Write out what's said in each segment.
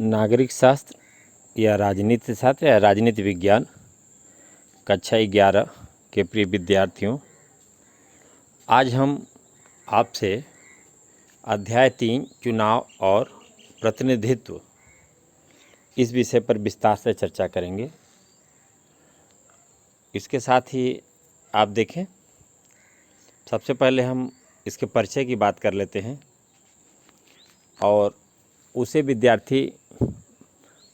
नागरिक शास्त्र या राजनीति शास्त्र या राजनीति विज्ञान कक्षा 11 के प्रिय विद्यार्थियों, आज हम आपसे अध्याय 3 चुनाव और प्रतिनिधित्व इस विषय पर विस्तार से चर्चा करेंगे। इसके साथ ही आप देखें, सबसे पहले हम इसके परिचय की बात कर लेते हैं और उसे विद्यार्थी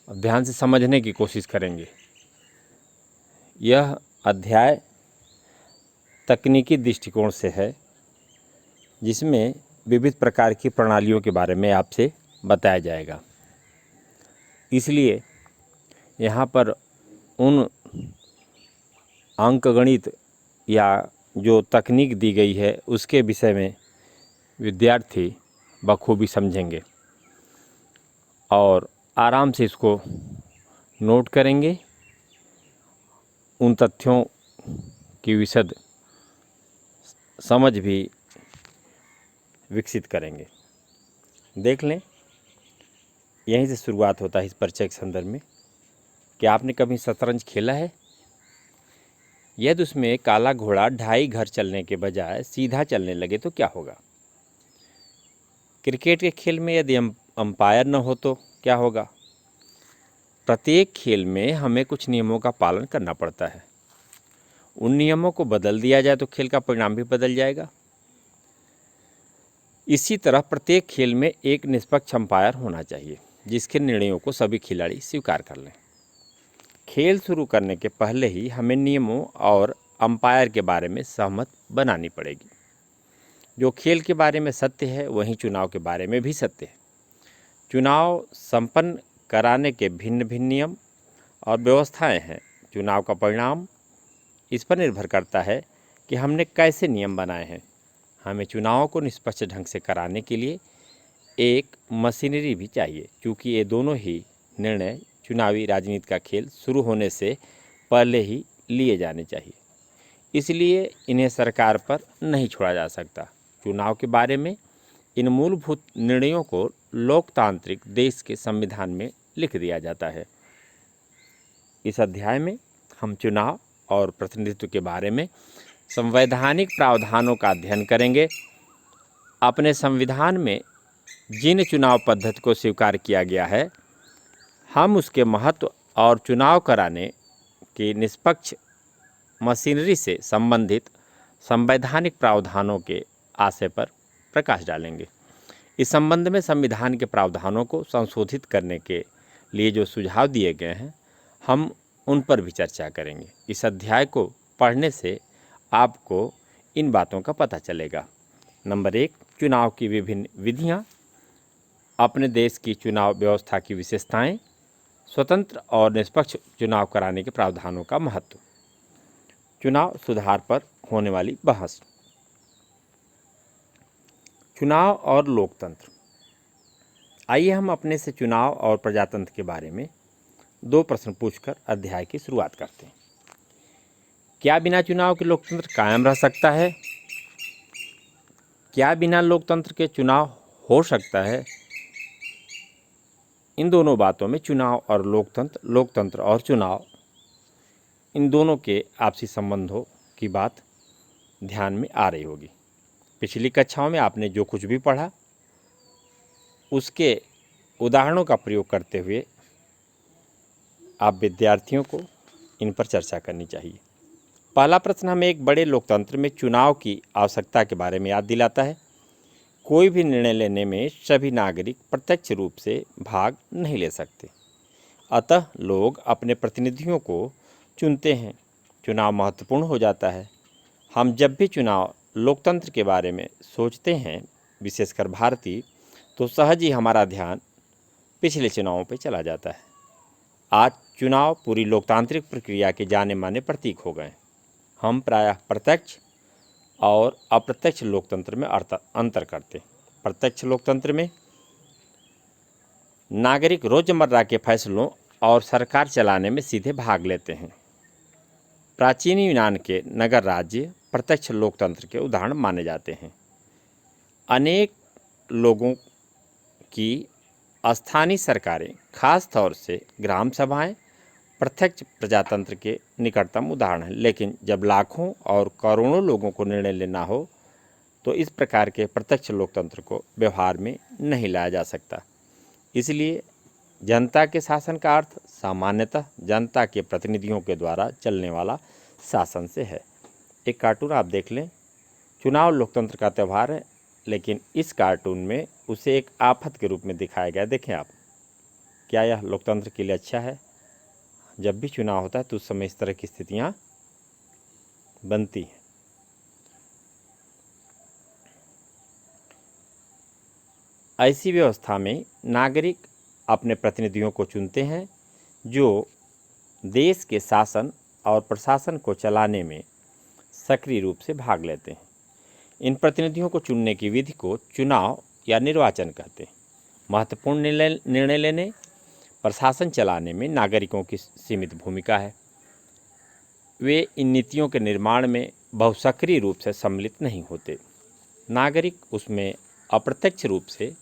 ध्यान से समझने की कोशिश करेंगे। यह अध्याय तकनीकी दृष्टिकोण से है, जिसमें विविध प्रकार की प्रणालियों के बारे में आपसे बताया जाएगा। इसलिए यहाँ पर उन अंकगणित या जो तकनीक दी गई है उसके विषय में विद्यार्थी बखूबी समझेंगे और आराम से इसको नोट करेंगे, उन तथ्यों की विशद समझ भी विकसित करेंगे। देख लें, यहीं से शुरुआत होता है इस परिचय के संदर्भ में कि आपने कभी शतरंज खेला है? यदि उसमें काला घोड़ा 2.5 घर चलने के बजाय सीधा चलने लगे तो क्या होगा? क्रिकेट के खेल में यदि अंपायर न हो तो क्या होगा? प्रत्येक खेल में हमें कुछ नियमों का पालन करना पड़ता है। उन नियमों को बदल दिया जाए तो खेल का परिणाम भी बदल जाएगा। इसी तरह प्रत्येक खेल में एक निष्पक्ष अंपायर होना चाहिए, जिसके निर्णयों को सभी खिलाड़ी स्वीकार कर लें। खेल शुरू करने के पहले ही हमें नियमों और अंपायर के बारे में सहमत बनानी पड़ेगी। जो खेल के बारे में सत्य है, वहीं चुनाव के बारे में भी सत्य है। चुनाव संपन्न कराने के भिन्न भिन्न नियम और व्यवस्थाएं हैं। चुनाव का परिणाम इस पर निर्भर करता है कि हमने कैसे नियम बनाए हैं। हमें चुनावों को निष्पक्ष ढंग से कराने के लिए एक मशीनरी भी चाहिए, क्योंकि ये दोनों ही निर्णय चुनावी राजनीति का खेल शुरू होने से पहले ही लिए जाने चाहिए। इसलिए इन्हें सरकार पर नहीं छोड़ा जा सकता। चुनाव के बारे में इन मूलभूत निर्णयों को लोकतांत्रिक देश के संविधान में लिख दिया जाता है। इस अध्याय में हम चुनाव और प्रतिनिधित्व के बारे में संवैधानिक प्रावधानों का अध्ययन करेंगे। अपने संविधान में जिन चुनाव पद्धति को स्वीकार किया गया है, हम उसके महत्व और चुनाव कराने की निष्पक्ष मशीनरी से संबंधित संवैधानिक प्रावधानों के आशय पर प्रकाश डालेंगे। इस संबंध में संविधान के प्रावधानों को संशोधित करने के लिए जो सुझाव दिए गए हैं, हम उन पर भी चर्चा करेंगे। इस अध्याय को पढ़ने से आपको इन बातों का पता चलेगा। नंबर 1, चुनाव की विभिन्न विधियां, अपने देश की चुनाव व्यवस्था की विशेषताएं, स्वतंत्र और निष्पक्ष चुनाव कराने के प्रावधानों का महत्व, चुनाव सुधार पर होने वाली बहस। चुनाव और लोकतंत्र। आइए हम अपने से चुनाव और प्रजातंत्र के बारे में 2 प्रश्न पूछकर अध्याय की शुरुआत करते हैं। क्या बिना चुनाव के लोकतंत्र कायम रह सकता है? क्या बिना लोकतंत्र के चुनाव हो सकता है? इन दोनों बातों में चुनाव और लोकतंत्र, लोकतंत्र और चुनाव, इन दोनों के आपसी संबंधों की बात ध्यान में आ रही होगी। पिछली कक्षाओं में आपने जो कुछ भी पढ़ा, उसके उदाहरणों का प्रयोग करते हुए आप विद्यार्थियों को इन पर चर्चा करनी चाहिए। पहला प्रश्न हमें एक बड़े लोकतंत्र में चुनाव की आवश्यकता के बारे में याद दिलाता है। कोई भी निर्णय लेने में सभी नागरिक प्रत्यक्ष रूप से भाग नहीं ले सकते, अतः लोग अपने प्रतिनिधियों को चुनते हैं। चुनाव महत्वपूर्ण हो जाता है। हम जब भी चुनाव लोकतंत्र के बारे में सोचते हैं, विशेषकर भारतीय, तो सहज ही हमारा ध्यान पिछले चुनावों पर चला जाता है। आज चुनाव पूरी लोकतांत्रिक प्रक्रिया के जाने माने प्रतीक हो गए। हम प्रायः प्रत्यक्ष और अप्रत्यक्ष लोकतंत्र में अंतर करते हैं। प्रत्यक्ष लोकतंत्र में नागरिक रोजमर्रा के फैसलों और सरकार चलाने में सीधे भाग लेते हैं। प्राचीन यूनान के नगर राज्य प्रत्यक्ष लोकतंत्र के उदाहरण माने जाते हैं। अनेक लोगों की स्थानीय सरकारें, खास तौर से ग्राम सभाएं, प्रत्यक्ष प्रजातंत्र के निकटतम उदाहरण हैं। लेकिन जब लाखों और करोड़ों लोगों को निर्णय लेना हो तो इस प्रकार के प्रत्यक्ष लोकतंत्र को व्यवहार में नहीं लाया जा सकता। इसलिए जनता के शासन का अर्थ सामान्यतः जनता के प्रतिनिधियों के द्वारा चलने वाला शासन से है। एक कार्टून आप देख लें, चुनाव लोकतंत्र का त्यौहार है, लेकिन इस कार्टून में उसे एक आफत के रूप में दिखाया गया। देखें आप, क्या यह लोकतंत्र के लिए अच्छा है? जब भी चुनाव होता है तो उस समय इस तरह की स्थितियां बनती हैं। ऐसी व्यवस्था में नागरिक अपने प्रतिनिधियों को चुनते हैं जो देश के शासन और प्रशासन को चलाने में सक्रिय रूप से भाग लेते हैं। इन प्रतिनिधियों को चुनने की विधि को चुनाव या निर्वाचन कहते हैं। महत्वपूर्ण निर्णय लेने, प्रशासन चलाने में नागरिकों की सीमित भूमिका है। वे इन नीतियों के निर्माण में बहुत सक्रिय रूप से सम्मिलित नहीं होते। नागरिक उसमें अप्रत्यक्ष रूप से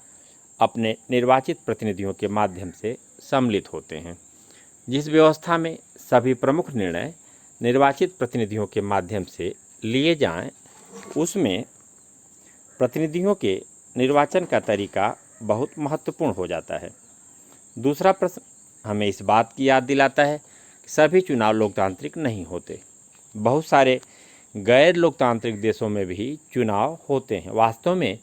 अपने निर्वाचित प्रतिनिधियों के माध्यम से सम्मिलित होते हैं। जिस व्यवस्था में सभी प्रमुख निर्णय निर्वाचित प्रतिनिधियों के माध्यम से लिए जाएं, उसमें प्रतिनिधियों के निर्वाचन का तरीका बहुत महत्वपूर्ण हो जाता है। दूसरा प्रश्न हमें इस बात की याद दिलाता है कि सभी चुनाव लोकतांत्रिक नहीं होते। बहुत सारे गैर लोकतांत्रिक देशों में भी चुनाव होते हैं। वास्तव में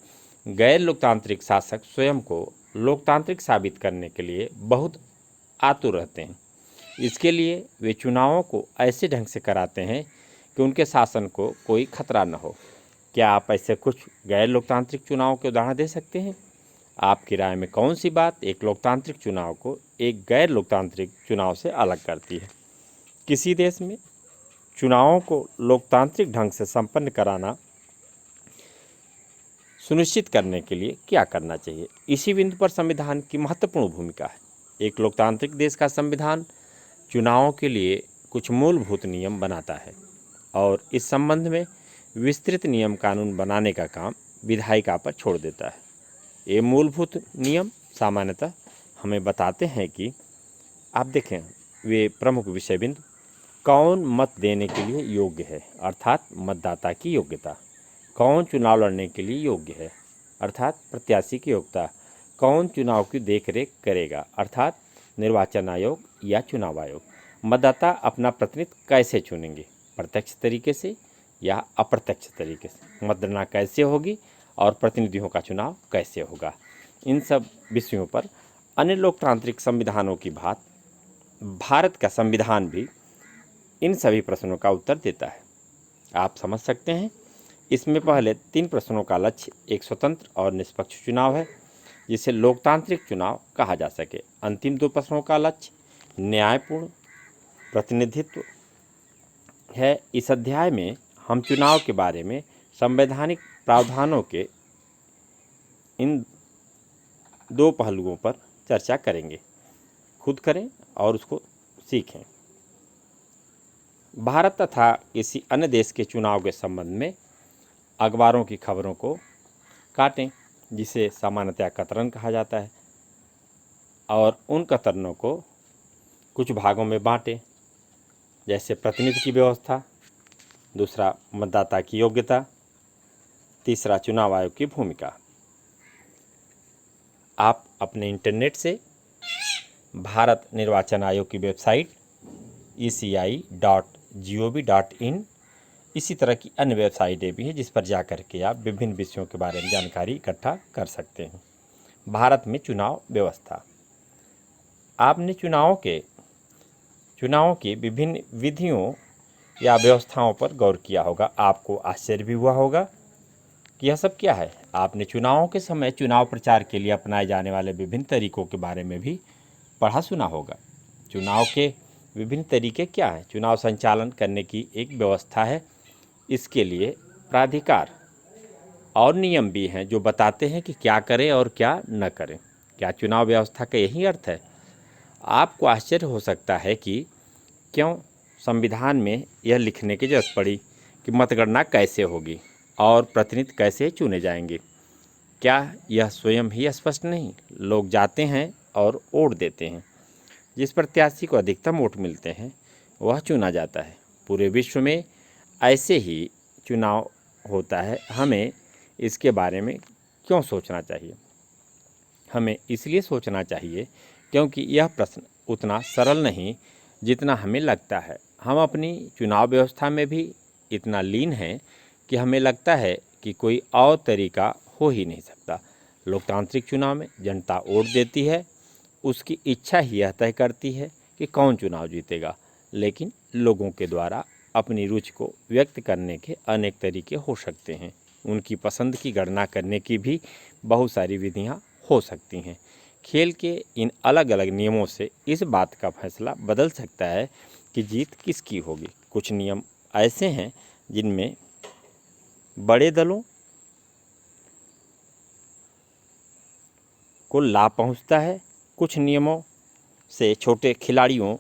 गैर लोकतांत्रिक शासक स्वयं को लोकतांत्रिक साबित करने के लिए बहुत आतुर रहते हैं। इसके लिए वे चुनावों को ऐसे ढंग से कराते हैं कि उनके शासन को कोई खतरा न हो। क्या आप ऐसे कुछ गैर लोकतांत्रिक चुनावों के उदाहरण दे सकते हैं? आपकी राय में कौन सी बात एक लोकतांत्रिक चुनाव को एक गैर लोकतांत्रिक चुनाव से अलग करती है? किसी देश में चुनावों को लोकतांत्रिक ढंग से संपन्न कराना सुनिश्चित करने के लिए क्या करना चाहिए? इसी बिंदु पर संविधान की महत्वपूर्ण भूमिका है। एक लोकतांत्रिक देश का संविधान चुनावों के लिए कुछ मूलभूत नियम बनाता है और इस संबंध में विस्तृत नियम कानून बनाने का काम विधायिका पर छोड़ देता है। ये मूलभूत नियम सामान्यतः हमें बताते हैं कि आप देखें, वे प्रमुख विषय बिंदु: कौन मत देने के लिए योग्य है, अर्थात मतदाता की योग्यता; कौन चुनाव लड़ने के लिए योग्य है, अर्थात प्रत्याशी की योग्यता; कौन चुनाव की देखरेख करेगा, अर्थात निर्वाचन आयोग या चुनाव आयोग; मतदाता अपना प्रतिनिधि कैसे चुनेंगे, प्रत्यक्ष तरीके से या अप्रत्यक्ष तरीके से; मतगणना कैसे होगी और प्रतिनिधियों का चुनाव कैसे होगा। इन सब विषयों पर अन्य लोकतांत्रिक संविधानों की भांति भारत का संविधान भी इन सभी प्रश्नों का उत्तर देता है। आप समझ सकते हैं, इसमें पहले 3 प्रश्नों का लक्ष्य एक स्वतंत्र और निष्पक्ष चुनाव है, जिसे लोकतांत्रिक चुनाव कहा जा सके। अंतिम 2 प्रश्नों का लक्ष्य न्यायपूर्ण प्रतिनिधित्व है। इस अध्याय में हम चुनाव के बारे में संवैधानिक प्रावधानों के इन 2 पहलुओं पर चर्चा करेंगे। खुद करें और उसको सीखें। भारत तथा किसी अन्य देश के चुनाव के संबंध में अखबारों की खबरों को काटें, जिसे सामान्यतया कतरन कहा जाता है, और उन कतरनों को कुछ भागों में बांटें, जैसे प्रतिनिधि की व्यवस्था, दूसरा मतदाता की योग्यता, तीसरा चुनाव आयोग की भूमिका। आप अपने इंटरनेट से भारत निर्वाचन आयोग की वेबसाइट eci.gov.in, इसी तरह की अन्य वेबसाइटें भी हैं जिस पर जाकर के आप विभिन्न विषयों के बारे में जानकारी इकट्ठा कर सकते हैं। भारत में चुनाव व्यवस्था। आपने चुनावों की विभिन्न विधियों या व्यवस्थाओं पर गौर किया होगा। आपको आश्चर्य भी हुआ होगा कि यह सब क्या है। आपने चुनावों के समय चुनाव प्रचार के लिए अपनाए जाने वाले विभिन्न तरीकों के बारे में भी पढ़ा सुना होगा। चुनाव के विभिन्न तरीके क्या हैं? चुनाव संचालन करने की एक व्यवस्था है। इसके लिए प्राधिकार और नियम भी हैं जो बताते हैं कि क्या करें और क्या न करें। क्या चुनाव व्यवस्था का यही अर्थ है? आपको आश्चर्य हो सकता है कि क्यों संविधान में यह लिखने की जरूरत पड़ी कि मतगणना कैसे होगी और प्रतिनिधि कैसे चुने जाएंगे। क्या यह स्वयं ही स्पष्ट नहीं? लोग जाते हैं और वोट देते हैं। जिस प्रत्याशी को अधिकतम वोट मिलते हैं वह चुना जाता है। पूरे विश्व में ऐसे ही चुनाव होता है। हमें इसके बारे में क्यों सोचना चाहिए? हमें इसलिए सोचना चाहिए क्योंकि यह प्रश्न उतना सरल नहीं जितना हमें लगता है। हम अपनी चुनाव व्यवस्था में भी इतना लीन हैं कि हमें लगता है कि कोई और तरीका हो ही नहीं सकता। लोकतांत्रिक चुनाव में जनता वोट देती है, उसकी इच्छा ही यह तय करती है कि कौन चुनाव जीतेगा। लेकिन लोगों के द्वारा अपनी रुचि को व्यक्त करने के अनेक तरीके हो सकते हैं। उनकी पसंद की गणना करने की भी बहुत सारी विधियां हो सकती हैं। खेल के इन अलग अलग नियमों से इस बात का फैसला बदल सकता है कि जीत किसकी होगी। कुछ नियम ऐसे हैं जिनमें बड़े दलों को लाभ पहुंचता है। कुछ नियमों से छोटे खिलाड़ियों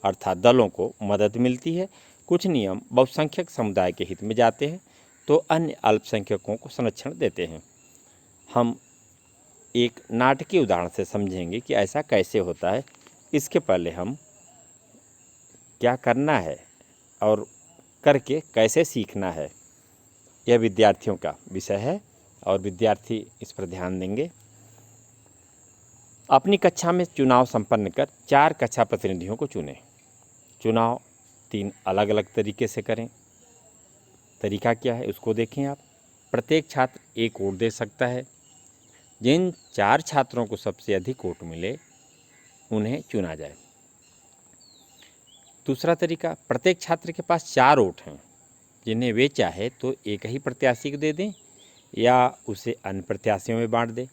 अर्थात दलों को मदद मिलती है। कुछ नियम बहुसंख्यक समुदाय के हित में जाते हैं तो अन्य अल्पसंख्यकों को संरक्षण देते हैं। हम एक नाटकीय उदाहरण से समझेंगे कि ऐसा कैसे होता है। इसके पहले हम क्या करना है और करके कैसे सीखना है, यह विद्यार्थियों का विषय है और विद्यार्थी इस पर ध्यान देंगे। अपनी कक्षा में चुनाव संपन्न कर 4 कक्षा प्रतिनिधियों को चुनें। चुनाव 3 अलग अलग तरीके से करें। तरीका क्या है उसको देखें आप। प्रत्येक छात्र 1 वोट दे सकता है। जिन 4 छात्रों को सबसे अधिक वोट मिले उन्हें चुना जाए। दूसरा तरीका, प्रत्येक छात्र के पास 4 वोट हैं जिन्हें वे चाहे तो एक ही प्रत्याशी को दे दें या उसे अन्य प्रत्याशियों में बांट दें।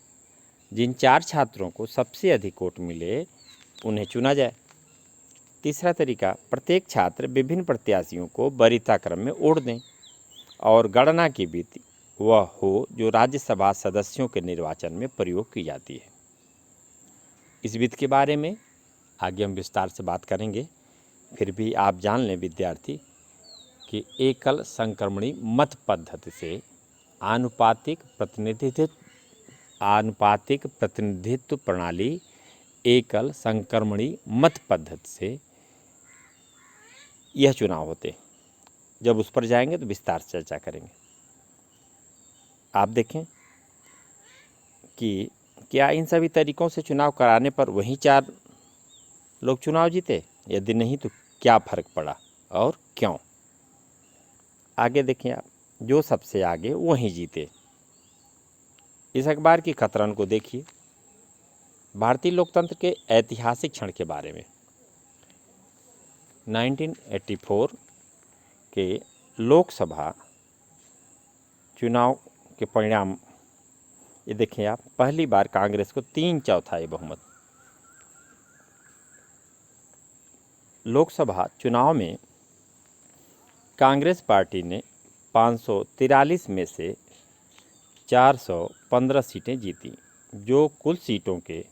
जिन 4 छात्रों को सबसे अधिक वोट मिले उन्हें चुना जाए। तीसरा तरीका, प्रत्येक छात्र विभिन्न प्रत्याशियों को वरीयता क्रम में वोट दें और गणना की विधि वह हो जो राज्यसभा सदस्यों के निर्वाचन में प्रयोग की जाती है। इस विधि के बारे में आगे हम विस्तार से बात करेंगे। फिर भी आप जान लें विद्यार्थी कि एकल संक्रमणी मत पद्धति से आनुपातिक प्रतिनिधित्व प्रणाली एकल संक्रमणी मत पद्धति से यह चुनाव होते। जब उस पर जाएंगे तो विस्तार से चर्चा करेंगे। आप देखें कि क्या इन सभी तरीकों से चुनाव कराने पर वही 4 लोग चुनाव जीते? यदि नहीं तो क्या फर्क पड़ा और क्यों? आगे देखें आप, जो सबसे आगे वही जीते। इस अखबार की खतरन को देखिए। भारतीय लोकतंत्र के ऐतिहासिक क्षण के बारे में 1984 के लोकसभा चुनाव के परिणाम ये देखें आप। पहली बार कांग्रेस को 3/4 बहुमत। लोकसभा चुनाव में कांग्रेस पार्टी ने 543 में से 415 सीटें जीती, जो कुल सीटों के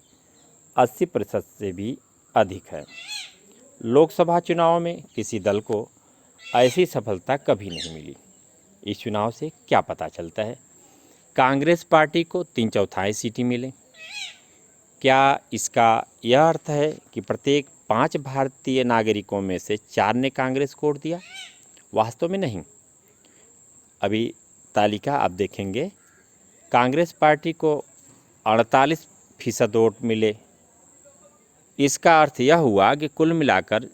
80% से भी अधिक है। लोकसभा चुनाव में किसी दल को ऐसी सफलता कभी नहीं मिली। इस चुनाव से क्या पता चलता है? कांग्रेस पार्टी को 3/4 सीटें मिले। क्या इसका यह अर्थ है कि प्रत्येक 5 भारतीय नागरिकों में से 4 ने कांग्रेस को वोट दिया? वास्तव में नहीं। अभी तालिका आप देखेंगे। कांग्रेस पार्टी को 48% वोट मिले। इसका अर्थ यह हुआ कि कुल मिलाकर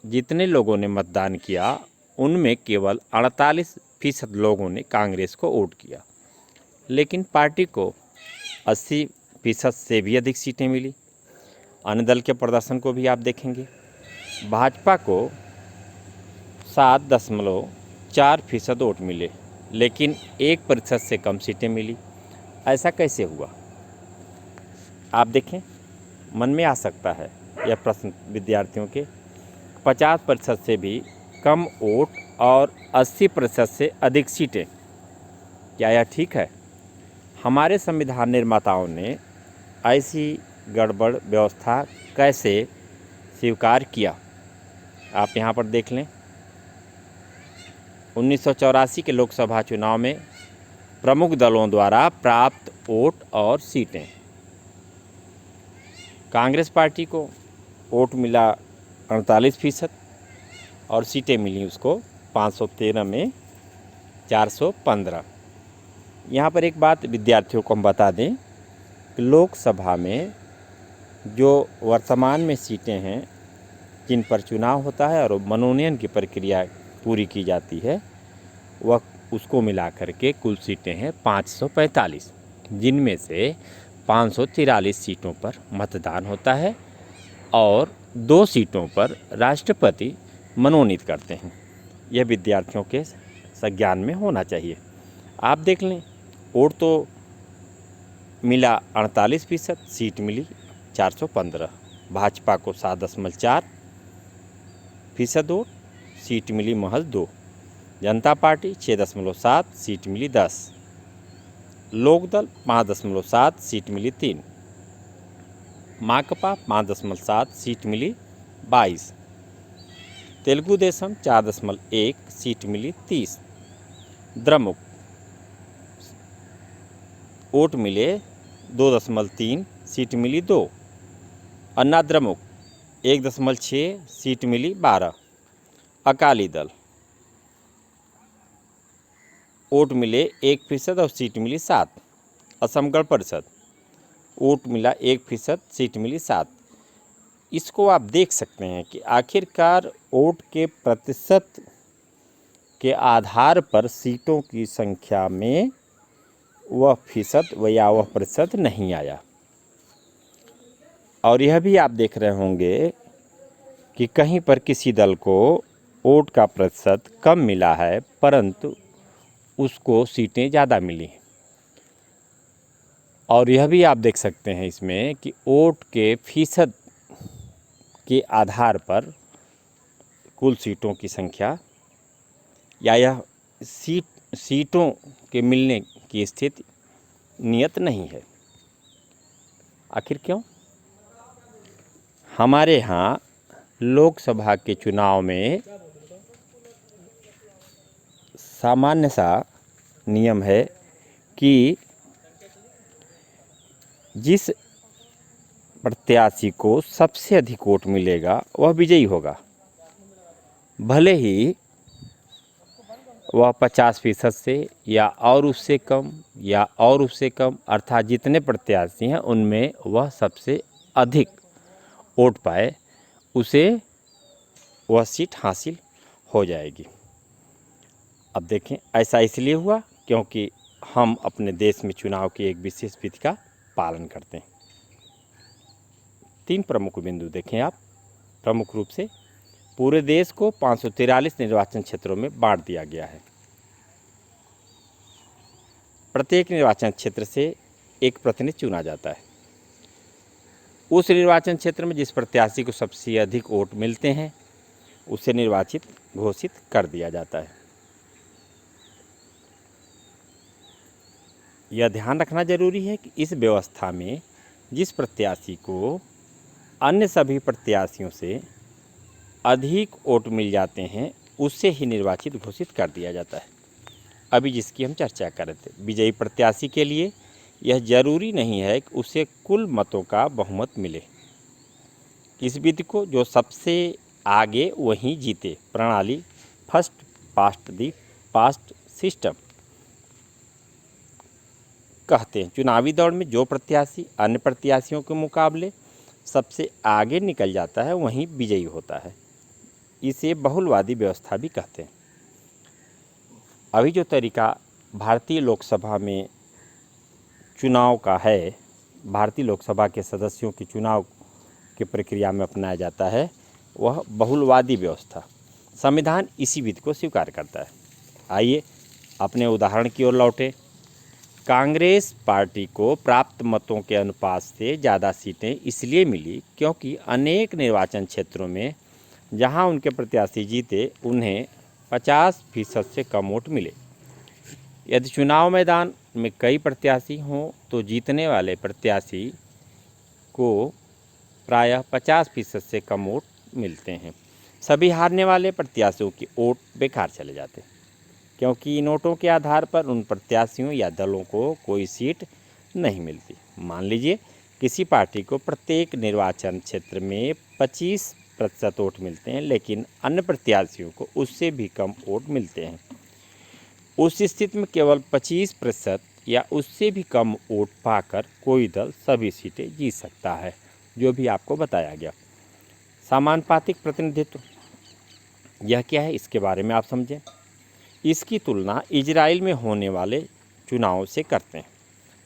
जितने लोगों ने मतदान किया उनमें केवल 48% लोगों ने कांग्रेस को वोट किया। लेकिन पार्टी को 80% से भी अधिक सीटें मिली। अन्य दल के प्रदर्शन को भी आप देखेंगे। भाजपा को 7.4% वोट मिले, लेकिन 1% से कम सीटें मिली। ऐसा कैसे हुआ? आप देखें, मन में आ सकता है यह प्रश्न विद्यार्थियों के। 50% से भी कम वोट और 80% से अधिक सीटें, क्या यह ठीक है? हमारे संविधान निर्माताओं ने ऐसी गड़बड़ व्यवस्था कैसे स्वीकार किया? आप यहाँ पर देख लें। 1984 के लोकसभा चुनाव में प्रमुख दलों द्वारा प्राप्त वोट और सीटें। कांग्रेस पार्टी को वोट मिला 48% और सीटें मिली उसको 513 में 415। यहाँ पर एक बात विद्यार्थियों को हम बता दें कि लोकसभा में जो वर्तमान में सीटें हैं जिन पर चुनाव होता है और मनोनयन की प्रक्रिया पूरी की जाती है, वह उसको मिला करके कुल सीटें हैं 545, जिनमें से 543 सीटों पर मतदान होता है और 2 सीटों पर राष्ट्रपति मनोनीत करते हैं। यह विद्यार्थियों के संज्ञान में होना चाहिए। आप देख लें, वोट तो मिला 48%, सीट मिली 415। भाजपा को 7.4% वोट, सीट मिली महज 2। जनता पार्टी 6.7, सीट मिली 10। लोकदल 5.7, सीट मिली 3। माकपा 5.7, सीट मिली 22। तेलुगु देशम 4.1, सीट मिली 30। द्रमुक वोट मिले 2.3, सीट मिली 2। अन्ना द्रमुक 1.6, सीट मिली 12। अकाली दल वोट मिले 1% और सीट मिली 7। असम गण परिषद वोट मिला 1%, सीट मिली 7। इसको आप देख सकते हैं कि आखिरकार वोट के प्रतिशत के आधार पर सीटों की संख्या में वह फीसद या वह प्रतिशत नहीं आया। और यह भी आप देख रहे होंगे कि कहीं पर किसी दल को वोट का प्रतिशत कम मिला है परंतु उसको सीटें ज़्यादा मिली। और यह भी आप देख सकते हैं इसमें कि वोट के फीसद के आधार पर कुल सीटों की संख्या या यह सीटों के मिलने की स्थिति नियत नहीं है। आखिर क्यों? हमारे यहाँ लोकसभा के चुनाव में सामान्य सा नियम है कि जिस प्रत्याशी को सबसे अधिक वोट मिलेगा वह विजयी होगा, भले ही वह 50% से या और उससे कम अर्थात जितने प्रत्याशी हैं उनमें वह सबसे अधिक वोट पाए, उसे वह सीट हासिल हो जाएगी। अब देखें, ऐसा इसलिए हुआ क्योंकि हम अपने देश में चुनाव की एक विशेष विधि का पालन करते हैं। 3 प्रमुख बिंदु देखें आप। प्रमुख रूप से पूरे देश को 543 निर्वाचन क्षेत्रों में बांट दिया गया है। प्रत्येक निर्वाचन क्षेत्र से एक प्रतिनिधि चुना जाता है। उस निर्वाचन क्षेत्र में जिस प्रत्याशी को सबसे अधिक वोट मिलते हैं उसे निर्वाचित घोषित कर दिया जाता है। यह ध्यान रखना जरूरी है कि इस व्यवस्था में जिस प्रत्याशी को अन्य सभी प्रत्याशियों से अधिक वोट मिल जाते हैं उससे ही निर्वाचित घोषित कर दिया जाता है। अभी जिसकी हम चर्चा कर रहे थे, विजयी प्रत्याशी के लिए यह जरूरी नहीं है कि उसे कुल मतों का बहुमत मिले। इस विधि को जो सबसे आगे वही जीते प्रणाली first past the past system कहते हैं। चुनावी दौड़ में जो प्रत्याशी अन्य प्रत्याशियों के मुकाबले सबसे आगे निकल जाता है वहीं विजयी होता है। इसे बहुलवादी व्यवस्था भी कहते हैं। अभी जो तरीका भारतीय लोकसभा में चुनाव का है, भारतीय लोकसभा के सदस्यों की चुनाव की प्रक्रिया में अपनाया जाता है, वह बहुलवादी व्यवस्था। संविधान इसी विधि को स्वीकार करता है। आइए अपने उदाहरण की ओर लौटें। कांग्रेस पार्टी को प्राप्त मतों के अनुपात से ज़्यादा सीटें इसलिए मिली क्योंकि अनेक निर्वाचन क्षेत्रों में जहां उनके प्रत्याशी जीते उन्हें 50% से कम वोट मिले। यदि चुनाव मैदान में कई प्रत्याशी हों तो जीतने वाले प्रत्याशी को प्रायः 50% से कम वोट मिलते हैं। सभी हारने वाले प्रत्याशियों की वोट बेकार चले जाते हैं। क्योंकि नोटों के आधार पर उन प्रत्याशियों या दलों को कोई सीट नहीं मिलती। मान लीजिए किसी पार्टी को प्रत्येक निर्वाचन क्षेत्र में 25% वोट मिलते हैं, लेकिन अन्य प्रत्याशियों को उससे भी कम वोट मिलते हैं। उस स्थिति में केवल 25% या उससे भी कम वोट पाकर कोई दल सभी सीटें जीत सकता है, जो भी आपको बताया गया। समानुपातिक प्रतिनिधित्व यह क्या है, इसके बारे में आप समझें। इसकी तुलना इजराइल में होने वाले चुनाव से करते हैं,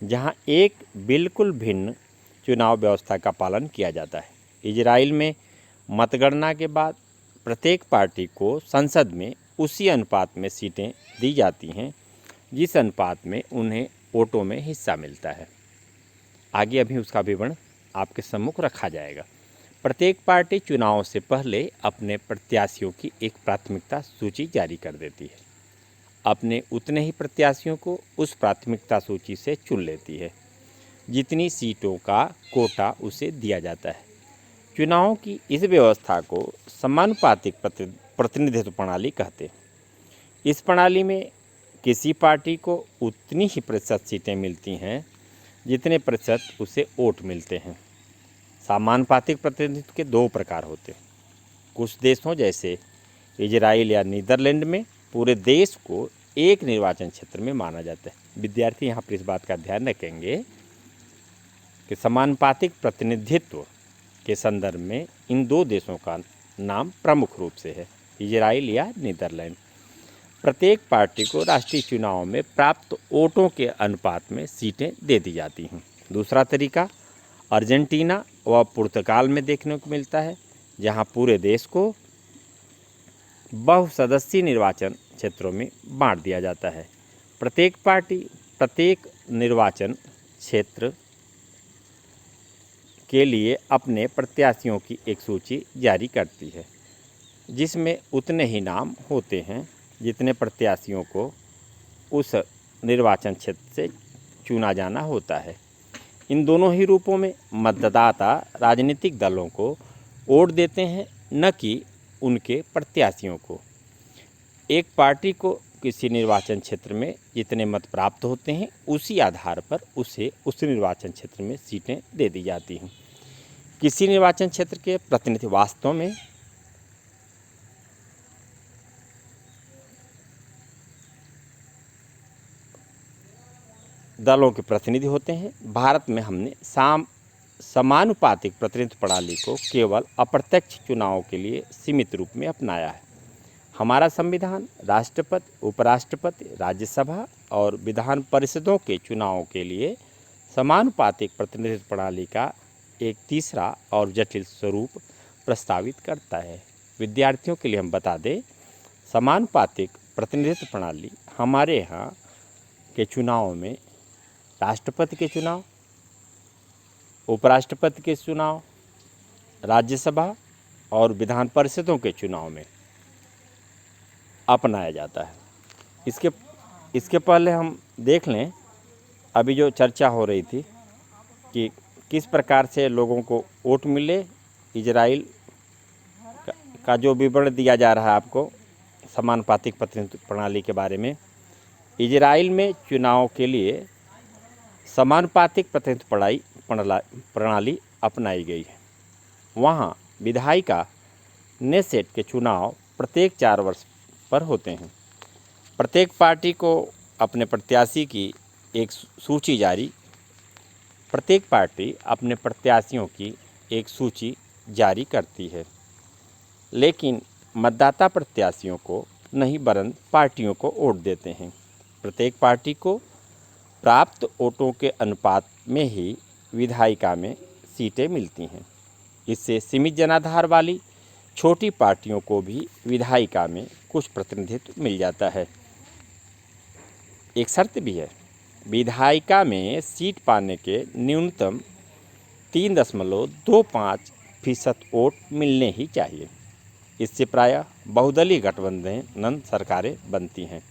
जहां एक बिल्कुल भिन्न चुनाव व्यवस्था का पालन किया जाता है। इजराइल में मतगणना के बाद प्रत्येक पार्टी को संसद में उसी अनुपात में सीटें दी जाती हैं जिस अनुपात में उन्हें वोटों में हिस्सा मिलता है। आगे अभी उसका विवरण आपके सम्मुख रखा जाएगा। प्रत्येक पार्टी चुनाव से पहले अपने प्रत्याशियों की एक प्राथमिकता सूची जारी कर देती है। अपने उतने ही प्रत्याशियों को उस प्राथमिकता सूची से चुन लेती है जितनी सीटों का कोटा उसे दिया जाता है। चुनावों की इस व्यवस्था को समानुपातिक प्रतिनिधित्व प्रणाली कहते हैं। इस प्रणाली में किसी पार्टी को उतनी ही प्रतिशत सीटें मिलती हैं जितने प्रतिशत उसे वोट मिलते हैं। समानुपातिक प्रतिनिधित्व के दो प्रकार होते हैं। कुछ देशों जैसे इजराइल या नीदरलैंड में पूरे देश को एक निर्वाचन क्षेत्र में माना जाता है। विद्यार्थी यहाँ पर इस बात का ध्यान रखेंगे कि समानुपातिक प्रतिनिधित्व के संदर्भ में इन दो देशों का नाम प्रमुख रूप से है, इजराइल या नीदरलैंड। प्रत्येक पार्टी को राष्ट्रीय चुनाव में प्राप्त वोटों के अनुपात में सीटें दे दी जाती हैं। दूसरा तरीका अर्जेंटीना व पुर्तगाल में देखने को मिलता है, जहां पूरे देश को बहुसदस्यीय निर्वाचन क्षेत्रों में बांट दिया जाता है। प्रत्येक पार्टी प्रत्येक निर्वाचन क्षेत्र के लिए अपने प्रत्याशियों की एक सूची जारी करती है, जिसमें उतने ही नाम होते हैं जितने प्रत्याशियों को उस निर्वाचन क्षेत्र से चुना जाना होता है। इन दोनों ही रूपों में मतदाता राजनीतिक दलों को वोट देते हैं, न कि उनके प्रत्याशियों को। एक पार्टी को किसी निर्वाचन क्षेत्र में जितने मत प्राप्त होते हैं उसी आधार पर उसे उस निर्वाचन क्षेत्र में सीटें दे दी जाती हैं। किसी निर्वाचन क्षेत्र के प्रतिनिधि वास्तव में दलों के प्रतिनिधि होते हैं। भारत में हमने समानुपातिक प्रतिनिधित्व प्रणाली को केवल अप्रत्यक्ष चुनावों के लिए सीमित रूप में अपनाया है। हमारा संविधान राष्ट्रपति, उपराष्ट्रपति, राज्यसभा और विधान परिषदों के चुनावों के लिए समानुपातिक प्रतिनिधित्व प्रणाली का एक तीसरा और जटिल स्वरूप प्रस्तावित करता है। विद्यार्थियों के लिए हम बता दें, समानुपातिक प्रतिनिधित्व प्रणाली हमारे यहाँ के चुनाव में राष्ट्रपति के चुनाव, उपराष्ट्रपति के चुनाव, राज्यसभा और विधान परिषदों के चुनाव में अपनाया जाता है। इसके पहले हम देख लें, अभी जो चर्चा हो रही थी कि किस प्रकार से लोगों को वोट मिले। इजराइल का जो विवरण दिया जा रहा है आपको समानुपातिक प्रतिनिधित्व प्रणाली के बारे में, इजराइल में चुनाव के लिए समानुपातिक प्रतिनिधित्व प्रणाली अपनाई गई है। वहाँ विधायिका नेसेट के चुनाव प्रत्येक 4 वर्ष पर होते हैं। प्रत्येक पार्टी को अपने प्रत्याशी की एक सूची जारी करती है, लेकिन मतदाता प्रत्याशियों को नहीं वरन पार्टियों को वोट देते हैं। प्रत्येक पार्टी को प्राप्त वोटों के अनुपात में ही विधायिका में सीटें मिलती हैं। इससे सीमित जनाधार वाली छोटी पार्टियों को भी विधायिका में कुछ प्रतिनिधित्व मिल जाता है। एक शर्त भी है, विधायिका में सीट पाने के न्यूनतम 3.25% वोट मिलने ही चाहिए। इससे प्रायः बहुदलीय गठबंधन सरकारें बनती हैं।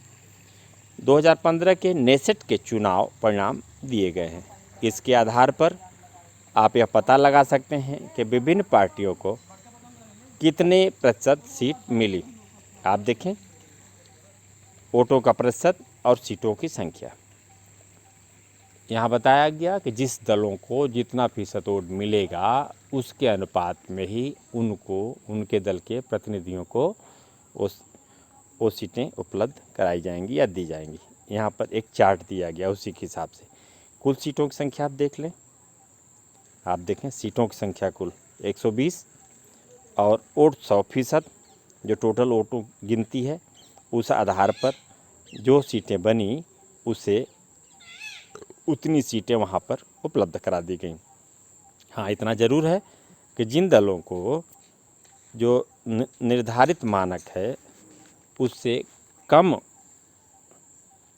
2015 के नेसेट के चुनाव परिणाम दिए गए हैं। इसके आधार पर आप यह पता लगा सकते हैं कि विभिन्न पार्टियों को कितने प्रतिशत सीट मिली। आप देखें, वोटों का प्रतिशत और सीटों की संख्या। यहाँ बताया गया कि जिस दलों को जितना फीसद वोट मिलेगा उसके अनुपात में ही उनको, उनके दल के प्रतिनिधियों को वो सीटें उपलब्ध कराई जाएंगी या दी जाएंगी। यहाँ पर एक चार्ट दिया गया, उसी के हिसाब से कुल सीटों की संख्या आप देख लें। आप देखें सीटों की संख्या कुल 120 और वोट 100%, जो टोटल वोटों गिनती है उस आधार पर जो सीटें बनी उसे उतनी सीटें वहाँ पर उपलब्ध करा दी गई। हाँ, इतना ज़रूर है कि जिन दलों को जो निर्धारित मानक है उससे कम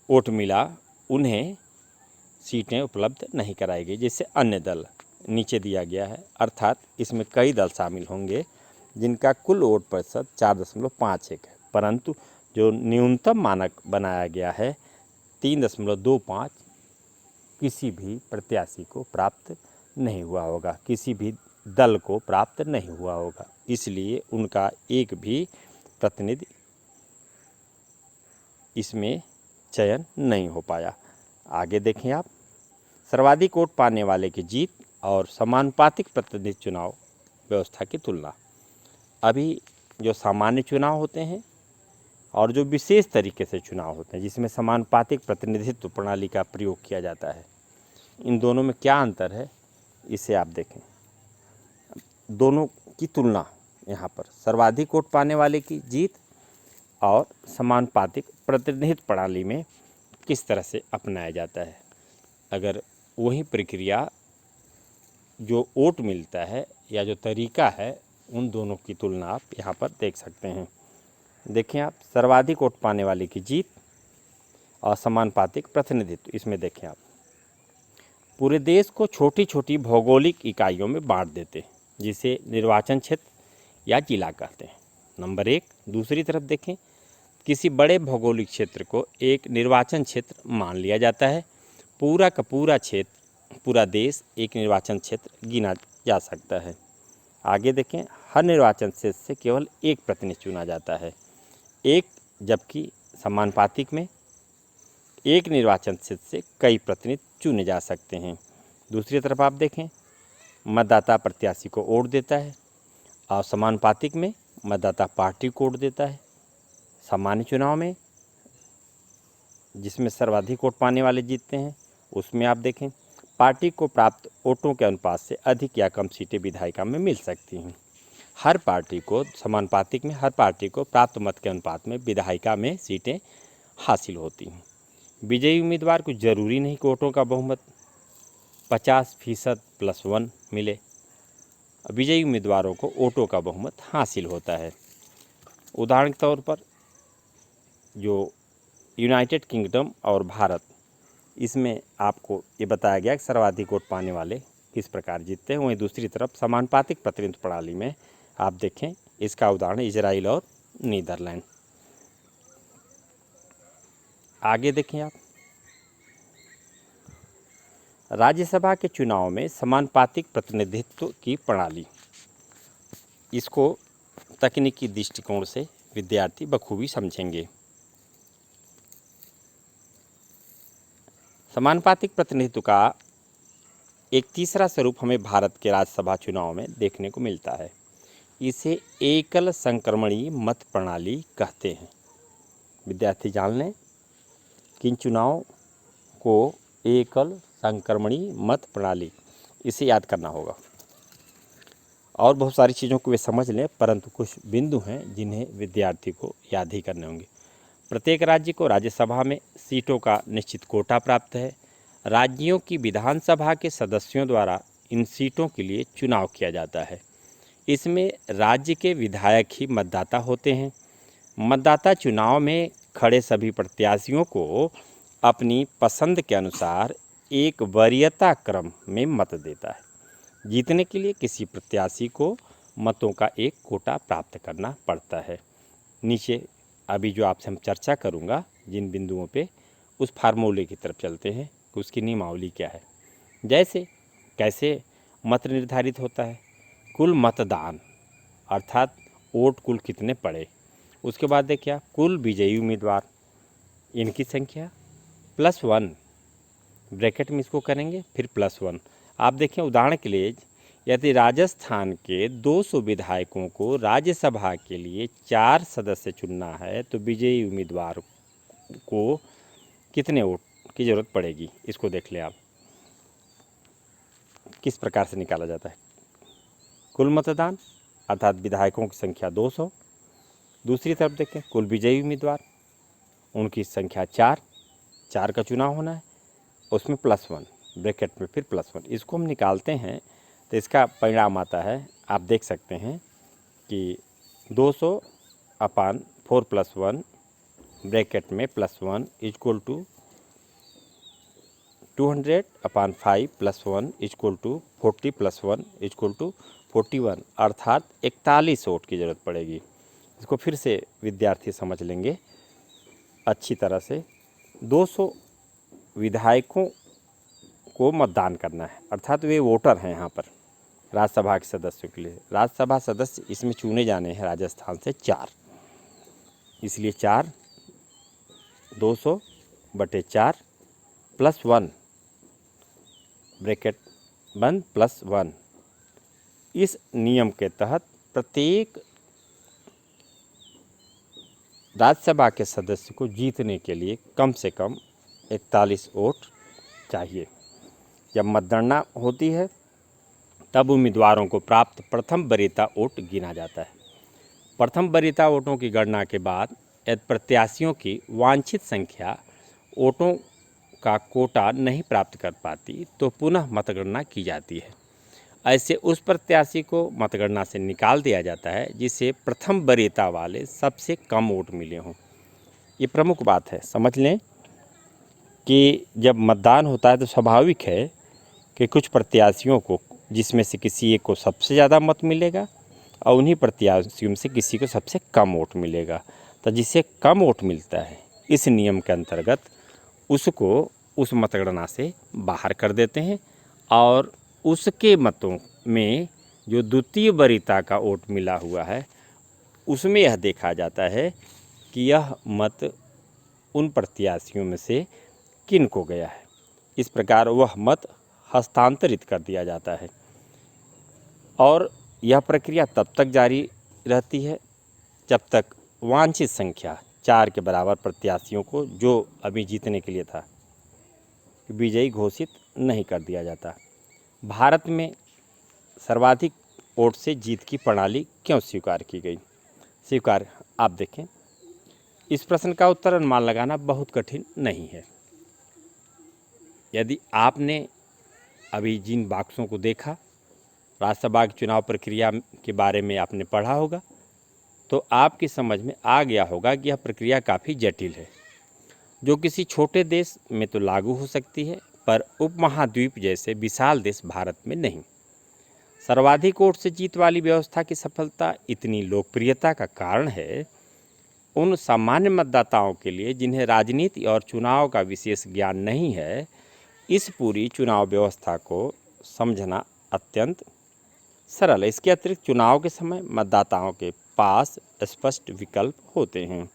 वोट मिला उन्हें सीटें उपलब्ध नहीं कराई गई। जैसे अन्य दल नीचे दिया गया है, अर्थात इसमें कई दल शामिल होंगे जिनका कुल वोट प्रतिशत 4.51 है, परंतु जो न्यूनतम मानक बनाया गया है 3.25 किसी भी प्रत्याशी को प्राप्त नहीं हुआ होगा, किसी भी दल को प्राप्त नहीं हुआ होगा, इसलिए उनका एक भी प्रतिनिधि इसमें चयन नहीं हो पाया। आगे देखें आप, सर्वाधिक वोट पाने वाले की जीत और समानुपातिक प्रतिनिधि चुनाव व्यवस्था की तुलना। अभी जो सामान्य चुनाव होते हैं और जो विशेष तरीके से चुनाव होते हैं जिसमें समानुपातिक प्रतिनिधित्व प्रणाली का प्रयोग किया जाता है, इन दोनों में क्या अंतर है इसे आप देखें। दोनों की तुलना यहाँ पर सर्वाधिक वोट पाने वाले की जीत और समानुपातिक प्रतिनिधित्व प्रणाली में किस तरह से अपनाया जाता है। अगर वही प्रक्रिया जो वोट मिलता है या जो तरीका है उन दोनों की तुलना आप यहाँ पर देख सकते हैं। देखें आप, सर्वाधिक वोट पाने वाले की जीत और समानुपातिक प्रतिनिधित्व, इसमें देखें आप पूरे देश को छोटी छोटी भौगोलिक इकाइयों में बांट देते हैं जिसे निर्वाचन क्षेत्र या जिला कहते हैं, नंबर 1। दूसरी तरफ देखें, किसी बड़े भौगोलिक क्षेत्र को एक निर्वाचन क्षेत्र मान लिया जाता है। पूरा का पूरा क्षेत्र, पूरा देश एक निर्वाचन क्षेत्र गिना जा सकता है। आगे देखें, हर निर्वाचन क्षेत्र से केवल एक प्रतिनिधि चुना जाता है, एक, जबकि समानुपातिक में एक निर्वाचन क्षेत्र से कई प्रतिनिधि चुने जा सकते हैं। दूसरी तरफ आप देखें, मतदाता प्रत्याशी को वोट देता है और समानुपातिक में मतदाता पार्टी को वोट देता है। सामान्य चुनाव में जिसमें सर्वाधिक वोट पाने वाले जीतते हैं उसमें आप देखें पार्टी को प्राप्त वोटों के अनुपात से अधिक या कम सीटें विधायिका में मिल सकती हैं। हर पार्टी को, समानुपातिक में हर पार्टी को प्राप्त मत के अनुपात में विधायिका में सीटें हासिल होती हैं। विजयी उम्मीदवार को जरूरी नहीं कि वोटों का बहुमत 50% + 1 मिले, विजयी उम्मीदवारों को वोटों का बहुमत हासिल होता है। उदाहरण के तौर पर जो यूनाइटेड किंगडम और भारत, इसमें आपको ये बताया गया कि सर्वाधिक वोट पाने वाले किस प्रकार जीतते हैं। वहीं दूसरी तरफ समानुपातिक प्रतिनिधित्व प्रणाली में आप देखें, इसका उदाहरण इजराइल और नीदरलैंड। आगे देखें आप, राज्यसभा के चुनाव में समानुपातिक प्रतिनिधित्व की प्रणाली, इसको तकनीकी दृष्टिकोण से विद्यार्थी बखूबी समझेंगे। समानुपातिक प्रतिनिधित्व का एक तीसरा स्वरूप हमें भारत के राज्यसभा चुनाव में देखने को मिलता है। इसे एकल संक्रमणीय मत प्रणाली कहते हैं। विद्यार्थी जान लें कि इन चुनाव को एकल संक्रमणीय मत प्रणाली, इसे याद करना होगा। और बहुत सारी चीज़ों को वे समझ लें, परंतु कुछ बिंदु हैं जिन्हें विद्यार्थी को याद ही करने होंगे। प्रत्येक राज्य को राज्यसभा में सीटों का निश्चित कोटा प्राप्त है। राज्यों की विधानसभा के सदस्यों द्वारा इन सीटों के लिए चुनाव किया जाता है। इसमें राज्य के विधायक ही मतदाता होते हैं। मतदाता चुनाव में खड़े सभी प्रत्याशियों को अपनी पसंद के अनुसार एक वरीयता क्रम में मत देता है। जीतने के लिए किसी प्रत्याशी को मतों का एक कोटा प्राप्त करना पड़ता है। नीचे अभी जो आपसे हम चर्चा करूंगा जिन बिंदुओं पे, उस फार्मूले की तरफ चलते हैं कि उसकी नियमावली क्या है। जैसे कैसे मत निर्धारित होता है, कुल मतदान अर्थात वोट कुल कितने पड़े। उसके बाद देखिए कुल विजयी उम्मीदवार, इनकी संख्या +1, ब्रैकेट में इसको करेंगे फिर +1। आप देखें उदाहरण के लिए, यदि राजस्थान के 200 विधायकों को राज्यसभा के लिए 4 सदस्य चुनना है तो विजयी उम्मीदवार को कितने वोट की ज़रूरत पड़ेगी, इसको देख लें आप। किस प्रकार से निकाला जाता है? कुल मतदान अर्थात विधायकों की संख्या 200, दूसरी तरफ देखें कुल विजयी उम्मीदवार, उनकी संख्या 4 का चुनाव होना है, उसमें +1, ब्रैकेट में फिर +1। इसको हम निकालते हैं तो इसका परिणाम आता है, आप देख सकते हैं कि 200/4 + 1 ब्रैकेट में +1 equal to 200/5 + 1 equal to 40 + 1 equal to 41, अर्थात 41 वोट की ज़रूरत पड़ेगी। इसको फिर से विद्यार्थी समझ लेंगे अच्छी तरह से। 200 विधायकों को मतदान करना है, अर्थात वे वोटर हैं यहाँ पर राज्यसभा के सदस्यों के लिए। राज्यसभा सदस्य इसमें चुने जाने हैं राजस्थान से 4, इसलिए 4 200/4 +1 ब्रैकेट बंद +1। इस नियम के तहत प्रत्येक राज्यसभा के सदस्य को जीतने के लिए कम से कम 41 वोट चाहिए। जब मतगणना होती है तब उम्मीदवारों को प्राप्त प्रथम वरीयता वोट गिना जाता है। प्रथम वरीयता वोटों की गणना के बाद यदि प्रत्याशियों की वांछित संख्या वोटों का कोटा नहीं प्राप्त कर पाती तो पुनः मतगणना की जाती है। ऐसे उस प्रत्याशी को मतगणना से निकाल दिया जाता है जिसे प्रथम वरीयता वाले सबसे कम वोट मिले हों। ये प्रमुख बात है, समझ लें कि जब मतदान होता है तो स्वाभाविक है कि कुछ प्रत्याशियों को जिसमें से किसी एक को सबसे ज़्यादा मत मिलेगा और उन्हीं प्रत्याशियों में से किसी को सबसे कम वोट मिलेगा। तो जिसे कम वोट मिलता है इस नियम के अंतर्गत उसको उस मतगणना से बाहर कर देते हैं और उसके मतों में जो द्वितीय वरीयता का वोट मिला हुआ है उसमें यह देखा जाता है कि यह मत उन प्रत्याशियों में से किन को गया है। इस प्रकार वह मत हस्तांतरित कर दिया जाता है और यह प्रक्रिया तब तक जारी रहती है जब तक वांछित संख्या 4 के बराबर प्रत्याशियों को, जो अभी जीतने के लिए था, विजयी घोषित नहीं कर दिया जाता। भारत में सर्वाधिक वोट से जीत की प्रणाली क्यों स्वीकार की गई? स्वीकार, आप देखें, इस प्रश्न का उत्तर अनुमान लगाना बहुत कठिन नहीं है। यदि आपने अभी जिन बॉक्सों को देखा, राज्यसभा की चुनाव प्रक्रिया के बारे में आपने पढ़ा होगा, तो आपकी समझ में आ गया होगा कि यह प्रक्रिया काफ़ी जटिल है, जो किसी छोटे देश में तो लागू हो सकती है पर उपमहाद्वीप जैसे विशाल देश भारत में नहीं। सर्वाधिक वोट से जीत वाली व्यवस्था की सफलता इतनी लोकप्रियता का कारण है उन सामान्य मतदाताओं के लिए जिन्हें राजनीति और चुनाव का विशेष ज्ञान नहीं है। इस पूरी चुनाव व्यवस्था को समझना अत्यंत सरल है। इसके अतिरिक्त चुनाव के समय मतदाताओं के पास स्पष्ट विकल्प होते हैं।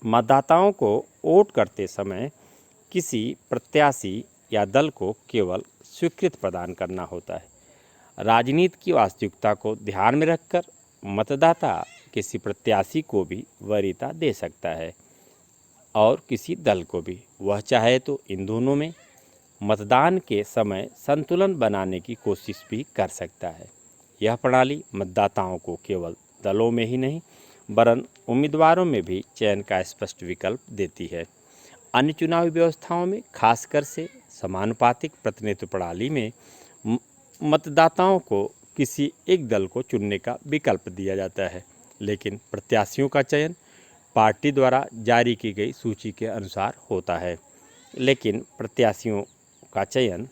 मतदाताओं को वोट करते समय किसी प्रत्याशी या दल को केवल स्वीकृति प्रदान करना होता है। राजनीति की वास्तविकता को ध्यान में रखकर मतदाता किसी प्रत्याशी को भी वरीयता दे सकता है और किसी दल को भी। वह चाहे तो इन दोनों में मतदान के समय संतुलन बनाने की कोशिश भी कर सकता है। यह प्रणाली मतदाताओं को केवल दलों में ही नहीं वरन उम्मीदवारों में भी चयन का स्पष्ट विकल्प देती है। अन्य चुनावी व्यवस्थाओं में खासकर से समानुपातिक प्रतिनिधित्व प्रणाली में मतदाताओं को किसी एक दल को चुनने का विकल्प दिया जाता है, लेकिन प्रत्याशियों का चयन पार्टी द्वारा जारी की गई सूची के अनुसार होता है। लेकिन प्रत्याशियों का चयन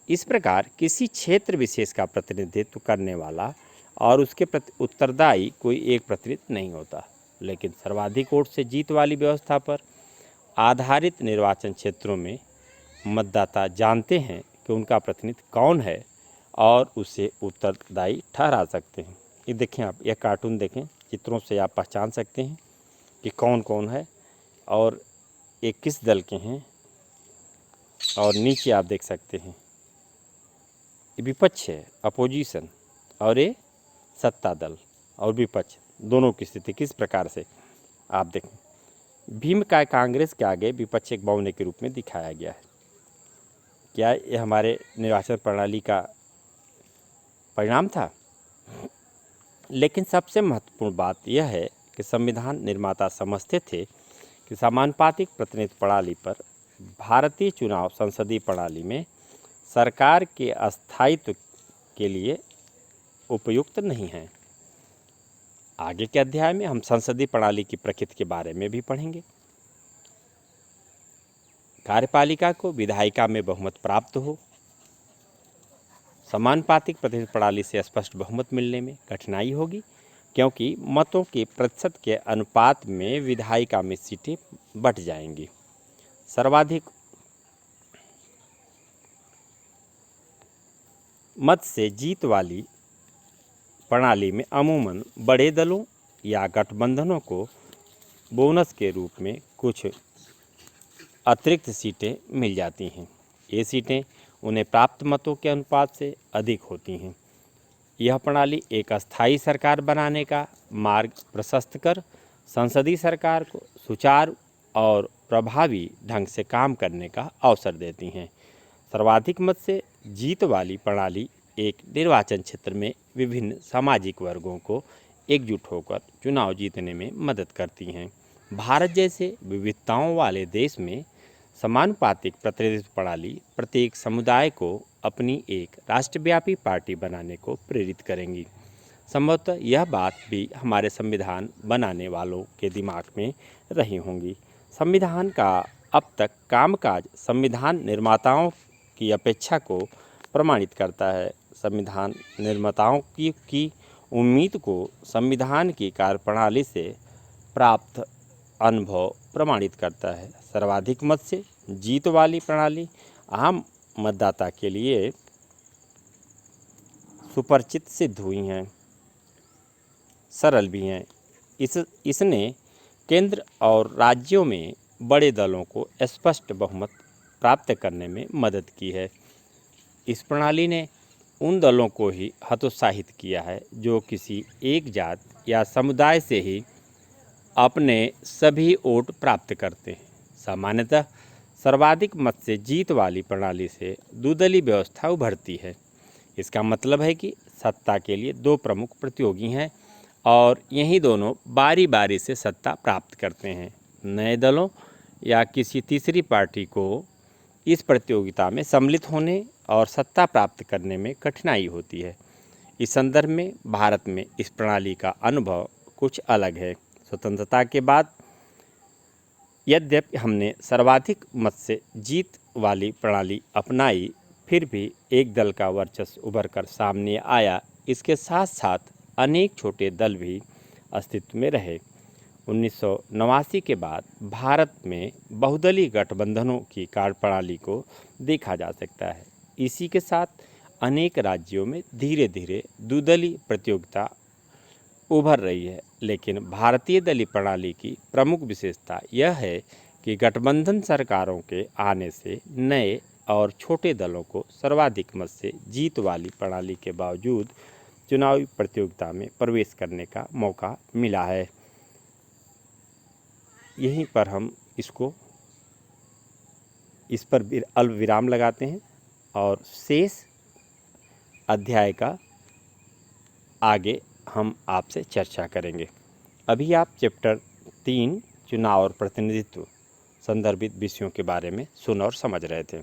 इस प्रकार किसी क्षेत्र विशेष का प्रतिनिधित्व करने वाला और उसके प्रति उत्तरदायी कोई एक प्रतिनिधि नहीं होता, लेकिन सर्वाधिक वोट से जीत वाली व्यवस्था पर आधारित निर्वाचन क्षेत्रों में मतदाता जानते हैं कि उनका प्रतिनिधि कौन है और उसे उत्तरदायी ठहरा सकते हैं। ये देखें आप, यह कार्टून देखें, चित्रों से आप पहचान सकते हैं कि कौन कौन है और ये किस दल के हैं। और नीचे आप देख सकते हैं ये विपक्ष है, अपोजिशन, और ये सत्ता दल और विपक्ष दोनों की स्थिति किस प्रकार से आप देखें। भीम का कांग्रेस के आगे विपक्ष एक बौने के रूप में दिखाया गया है। क्या ये हमारे निर्वाचन प्रणाली का परिणाम था? लेकिन सबसे महत्वपूर्ण बात यह है कि संविधान निर्माता समझते थे कि समानुपातिक प्रतिनिधित्व प्रणाली पर भारतीय चुनाव संसदीय प्रणाली में सरकार के अस्थायित्व के लिए उपयुक्त नहीं है। आगे के अध्याय में हम संसदीय प्रणाली की प्रकृति के बारे में भी पढ़ेंगे। कार्यपालिका को विधायिका में बहुमत प्राप्त हो। समानुपातिक प्रतिनिधित्व प्रणाली से स्पष्ट बहुमत मिलने में कठिनाई होगी, क्योंकि मतों के प्रतिशत के अनुपात में विधायिका में सीटें बंट जाएंगी। सर्वाधिक मत से जीत वाली प्रणाली में अमूमन बड़े दलों या गठबंधनों को बोनस के रूप में कुछ अतिरिक्त सीटें मिल जाती हैं। ये सीटें उन्हें प्राप्त मतों के अनुपात से अधिक होती हैं। यह प्रणाली एक अस्थायी सरकार बनाने का मार्ग प्रशस्त कर संसदीय सरकार को सुचारू और प्रभावी ढंग से काम करने का अवसर देती हैं। सर्वाधिक मत से जीत वाली प्रणाली एक निर्वाचन क्षेत्र में विभिन्न सामाजिक वर्गों को एकजुट होकर चुनाव जीतने में मदद करती हैं। भारत जैसे विविधताओं वाले देश में समानुपातिक प्रतिनिधित्व प्रणाली प्रत्येक समुदाय को अपनी एक राष्ट्रव्यापी पार्टी बनाने को प्रेरित करेंगी। संभवतः यह बात भी हमारे संविधान बनाने वालों के दिमाग में रही होंगी। संविधान का अब तक कामकाज संविधान निर्माताओं की अपेक्षा को प्रमाणित करता है। संविधान निर्माताओं की उम्मीद को संविधान की कार्यप्रणाली से प्राप्त अनुभव प्रमाणित करता है। सर्वाधिक मत से जीत वाली प्रणाली आम मतदाता के लिए सुपरिचित सिद्ध हुई हैं, सरल भी हैं। इसने केंद्र और राज्यों में बड़े दलों को स्पष्ट बहुमत प्राप्त करने में मदद की है। इस प्रणाली ने उन दलों को ही हतोत्साहित किया है जो किसी एक जात या समुदाय से ही अपने सभी वोट प्राप्त करते हैं। सामान्यतः सर्वाधिक मत से जीत वाली प्रणाली से द्विदलीय व्यवस्था उभरती है। इसका मतलब है कि सत्ता के लिए दो प्रमुख प्रतियोगी हैं और यही दोनों बारी बारी से सत्ता प्राप्त करते हैं। नए दलों या किसी तीसरी पार्टी को इस प्रतियोगिता में सम्मिलित होने और सत्ता प्राप्त करने में कठिनाई होती है। इस संदर्भ में भारत में इस प्रणाली का अनुभव कुछ अलग है। स्वतंत्रता के बाद यद्यपि हमने सर्वाधिक मत से जीत वाली प्रणाली अपनाई, फिर भी एक दल का वर्चस्व उभर कर सामने आया। इसके साथ साथ अनेक छोटे दल भी अस्तित्व में रहे। 1989 के बाद भारत में बहुदलीय गठबंधनों की कार्यप्रणाली को देखा जा सकता है। इसी के साथ अनेक राज्यों में धीरे धीरे द्विदलीय प्रतियोगिता उभर रही है। लेकिन भारतीय दलीय प्रणाली की प्रमुख विशेषता यह है कि गठबंधन सरकारों के आने से नए और छोटे दलों को सर्वाधिक मत से जीत वाली प्रणाली के बावजूद चुनावी प्रतियोगिता में प्रवेश करने का मौका मिला है। यहीं पर हम इस पर अल्प विराम लगाते हैं और शेष अध्याय का आगे हम आपसे चर्चा करेंगे। अभी आप चैप्टर 3 चुनाव और प्रतिनिधित्व संदर्भित विषयों के बारे में सुन और समझ रहे थे।